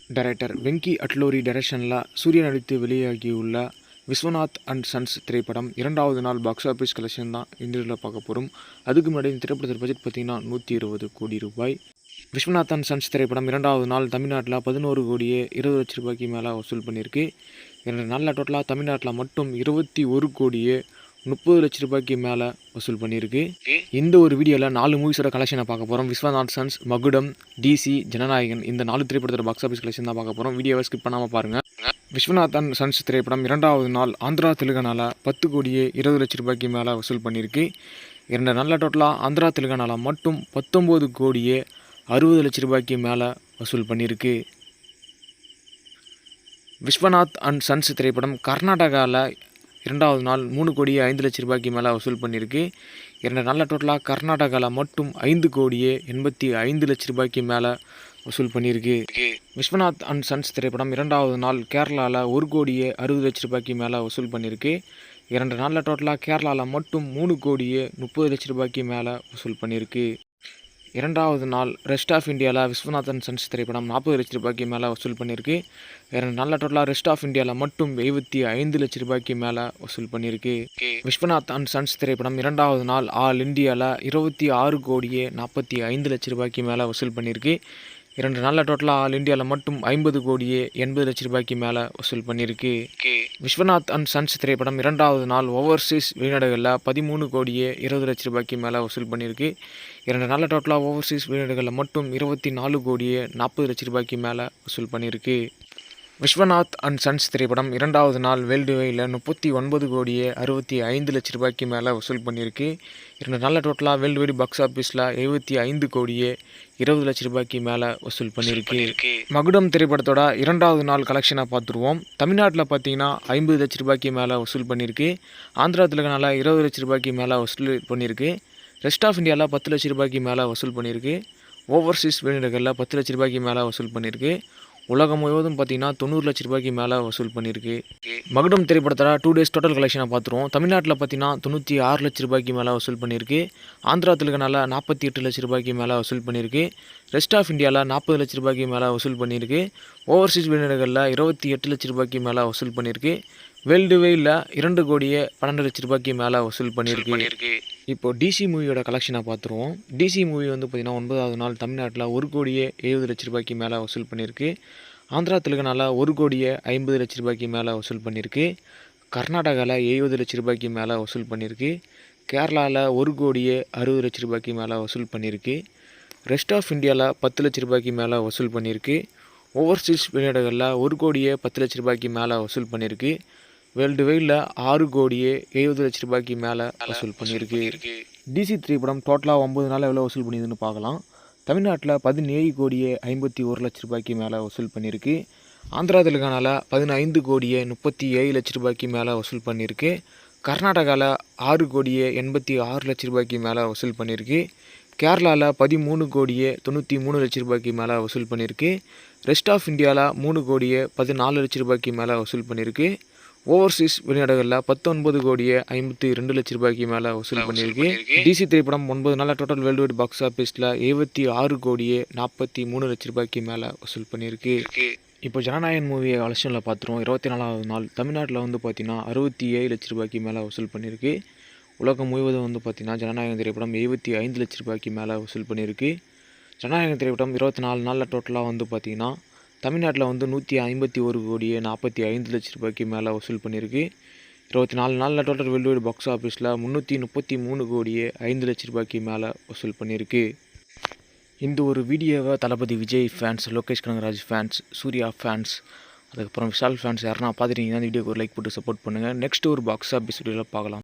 Director Venky Atluri டைரக்ஷனில் சூர்யா நடித்து வெளியாகியுள்ள விஸ்வநாத் அண்ட் சன்ஸ் திரைப்படம் 2வது நாள் பாக்ஸ் ஆஃபீஸ் கலெக்ஷன் தான் இன்டர்வியூவில் பார்க்க போகிறோம். அதுக்கு முன்னாடி இந்த திரைப்படத்தில் பட்ஜெட் பார்த்திங்கன்னா 120 கோடி ரூபாய். விஸ்வநாத் அண்ட் சன்ஸ் திரைப்படம் 2வது நாள் தமிழ்நாட்டில் 11 கோடியே 20 லட்ச ரூபாய்க்கு மேலே வசூல் பண்ணியிருக்கு. 2 நாளில் டோட்டலாக தமிழ்நாட்டில் மட்டும் 21 கோடியே 30 லட்ச ரூபாய்க்கு மேலே வசூல் பண்ணியிருக்கு. இந்த ஒரு வீடியோவில் 4 மூவிஸோட கலெக்ஷனை பார்க்க போகிறோம். விஸ்வநாத் சன்ஸ், மகுடம், டிசி, ஜனநாயகன் இந்த 4 திரைப்படத்தோட பாக்ஸ் ஆஃபீஸ் கலெக்ஷன் தான் பார்க்க போகிறோம். வீடியோவை ஸ்கிப் பண்ணாமல் பாருங்கள். விஸ்வநாத் அண்ட் சன்ஸ் திரைப்படம் 2வது நாள் ஆந்திரா தெலுங்கானாவில் 10 கோடியே 20 லட்ச ரூபாய்க்கு மேலே வசூல் பண்ணியிருக்கு. 2 நாளில் டோட்டலாக ஆந்திரா தெலுங்கானாவில் மட்டும் 19 கோடியே 60 லட்ச ரூபாய்க்கு மேலே வசூல் பண்ணியிருக்கு. விஸ்வநாத் அண்ட் சன்ஸ் திரைப்படம் கர்நாடகாவில் 2வது நாள் 3 கோடியே 5 லட்ச ரூபாய்க்கு மேலே வசூல் பண்ணியிருக்கு. 2 நாளில் டோட்டலாக கர்நாடகாவில் மட்டும் 5 கோடியே 85 லட்ச ரூபாய்க்கு மேலே வசூல் பண்ணியிருக்கு. விஸ்வநாத் அண்ட் சன்ஸ் திரைப்படம் 2வது நாள் கேரளாவில் 1 கோடியே 60 லட்ச ரூபாய்க்கு மேலே வசூல் பண்ணியிருக்கு. 2 நாளில் டோட்டலாக கேரளாவில் மட்டும் 3 கோடியே 30 லட்ச ரூபாய்க்கு மேலே வசூல் பண்ணியிருக்கு. 2வது நாள் ரெஸ்ட் ஆஃப் இந்தியாவில் விஸ்வநாத் அண்ட் சன்ஸ் திரைப்படம் 40 லட்ச ரூபாய்க்கு மேலே வசூல் பண்ணியிருக்கு. 2 நாளில் டோட்டலாக ரெஸ்ட் ஆஃப் இந்தியாவில் மட்டும் 75 லட்ச ரூபாய்க்கு மேலே வசூல் பண்ணியிருக்கு. விஸ்வநாத் அண்ட் சன்ஸ் திரைப்படம் 2வது நாள் ஆல் இந்தியாவில் 26 கோடியே 45 லட்ச ரூபாய்க்கு மேலே வசூல் பண்ணியிருக்கு. 2 நாளில் டோட்டலாக ஆல் இந்தியாவில் மட்டும் 50 கோடியே 80 லட்ச ரூபாய்க்கு மேலே வசூல் பண்ணியிருக்கு. விஸ்வநாத் அண்ட் சன்ஸ் திரைப்படம் 2வது நாள் ஓவர்சீஸ் வெளிநாடுகளில் 13 கோடியே 20 லட்ச ரூபாய்க்கு மேலே வசூல் பண்ணியிருக்கு. 2 நாளில் டோட்டலாக ஓவர்சீஸ் வெளிநாடுகளில் மட்டும் 24 கோடியே 40 லட்ச ரூபாய்க்கு மேலே வசூல் பண்ணியிருக்கு. விஸ்வநாத் அண்ட் சன்ஸ் திரைப்படம் 2வது நாள் வேர்ல்டு வைடில் 39 கோடியே 65 லட்ச ரூபாய்க்கு மேலே வசூல் பண்ணியிருக்கு. 2 நாளில் டோட்டலாக வேர்ல்டு வைடு பாக்ஸ் ஆஃபீஸில் 75 கோடியே 20 லட்ச ரூபாய்க்கு மேலே வசூல் பண்ணியிருக்கு. மகுடம் திரைப்படத்தோட 2வது நாள் கலெக்ஷனை பார்த்துருவோம். தமிழ்நாட்டில் பார்த்தீங்கன்னா 50 லட்ச ரூபாய்க்கு மேலே வசூல் பண்ணியிருக்கு. ஆந்திரா தெலுங்கானாவில் 20 லட்ச ரூபாய்க்கு மேலே வசூல் பண்ணியிருக்கு. ரெஸ்ட் ஆஃப் இந்தியாவில் 10 லட்ச ரூபாய்க்கு மேலே வசூல் பண்ணியிருக்கு. ஓவர்சீஸ் வெளிநாடுகளில் 10 லட்ச ரூபாய்க்கு மேலே வசூல் பண்ணியிருக்கு. உலகம் முழுவதும் பார்த்தீங்கன்னா 90 லட்ச ரூபாய்க்கு மேலே வசூல் பண்ணியிருக்கு. மகுடம் திரைப்படத்தோட 2 டேஸ் டோட்டல் கலெக்ஷனை பார்த்துருவோம். தமிழ்நாட்டில் பார்த்தீங்கன்னா 96 லட்ச ரூபாய்க்கு மேலே வசூல் பண்ணியிருக்கு. ஆந்திரா தெலுங்கானாவில் 48 லட்ச ரூபாய்க்கு மேலே வசூல் பண்ணியிருக்கு. ரெஸ்ட் ஆஃப் இந்தியாவில் 40 லட்ச ரூபாய்க்கு மேலே வசூல் பண்ணியிருக்கு. ஓவர்சீஸ் வெளிநாடுகளில் 28 லட்ச ரூபாய்க்கு மேலே வசூல் பண்ணியிருக்கு. வேர்ல்டு வைடில் 2 கோடியே 12 லட்ச ரூபாய்க்கு மேலே வசூல் பண்ணியிருக்கு. இப்போது டிசி மூவியோட கலெக்ஷனை பார்த்துருவோம். டிசி மூவி வந்து பார்த்திங்கன்னா 9வது நாள் தமிழ்நாட்டில் 1 கோடியே 70 லட்ச ரூபாய்க்கு மேலே வசூல் பண்ணியிருக்கு. ஆந்திரா தெலுங்கானாவில் 1 கோடியே 50 லட்ச ரூபாய்க்கு மேலே வசூல் பண்ணியிருக்கு. கர்நாடகாவில் 70 லட்ச ரூபாய்க்கு மேலே வசூல் பண்ணியிருக்கு. கேரளாவில் 1 கோடியே 60 லட்ச ரூபாய்க்கு மேலே வசூல் பண்ணியிருக்கு. ரெஸ்ட் ஆஃப் இந்தியாவில் 10 லட்ச ரூபாய்க்கு மேலே வசூல் பண்ணியிருக்கு. ஓவர்சீஸ் வெளிநாடுகளில் 1 கோடியே 10 லட்ச ரூபாய்க்கு மேலே வசூல் பண்ணியிருக்கு. வேர்ல்டு வைடில் 6 கோடியே 70 லட்ச ரூபாய்க்கு மேலே வசூல் பண்ணியிருக்கு. டிசி திரைப்படம் டோட்டலாக 9 நாளில் எவ்வளோ வசூல் பண்ணியதுன்னு பார்க்கலாம். தமிழ்நாட்டில் 17 கோடியே 51 லட்ச ரூபாய்க்கு மேலே வசூல் பண்ணியிருக்கு. ஆந்திரா தெலுங்கானாவில் 15 கோடியே 37 லட்ச ரூபாய்க்கு மேலே வசூல் பண்ணியிருக்கு. கர்நாடகாவில் 6 கோடியே 86 லட்ச ரூபாய்க்கு மேலே வசூல் பண்ணியிருக்கு. கேரளாவில் 13 கோடியே 93 லட்ச ரூபாய்க்கு மேலே வசூல் பண்ணியிருக்கு. ரெஸ்ட் ஆஃப் இந்தியாவில் 3 கோடியே 14 லட்ச ரூபாய்க்கு மேலே வசூல் பண்ணியிருக்கு. ஓவர்சீஸ் வெளிநாடுகளில் 19 கோடியே 52 லட்ச ரூபாய்க்கு மேலே வசூல் பண்ணியிருக்கு. டிசி திரைப்படம் 9 நாளில் டோட்டல் வேர்ல்டு வைடு பாக்ஸ் ஆஃபீஸில் 76 கோடியே 43 லட்ச ரூபாய்க்கு மேலே வசூல் பண்ணியிருக்கு. இப்போ ஜனநாயகன் மூவியை கலெக்ஷனில் பார்த்துருவோம். 24வது நாள் தமிழ்நாட்டில் வந்து பார்த்திங்கன்னா 67 லட்ச ரூபாய்க்கு மேலே வசூல் பண்ணியிருக்கு. உலகம் முழுவதும் வந்து பார்த்திங்கன்னா ஜனநாயகன் திரைப்படம் 75 லட்ச ரூபாய்க்கு மேலே வசூல் பண்ணியிருக்கு. ஜனநாயகன் திரைப்படம் 24 நாளில் டோட்டலாக வந்து பார்த்திங்கன்னா தமிழ்நாட்டில் வந்து 151 கோடியே 45 லட்ச ரூபாய்க்கு மேலே வசூல் பண்ணியிருக்கு. 24 நாளில் டோட்டல் வேர்ல்டு வைடு பாக்ஸ் ஆஃபீஸில் 333 கோடியே 5 லட்ச ரூபாய்க்கு மேலே வசூல் பண்ணியிருக்கு. இந்த ஒரு வீடியோவை Thalapathy Vijay fans, Lokesh Kanagaraj fans, Suriya fans, அதுக்கப்புறம் விஷால் ஃபேன்ஸ் யாருன்னா பார்த்துட்டீங்கன்னா இந்த வீடியோக்கு ஒரு லைக் போட்டு சப்போர்ட் பண்ணுங்கள். நெக்ஸ்ட் ஒரு பாக்ஸ் ஆஃபீஸ் வீடியோவில் பார்க்கலாம்.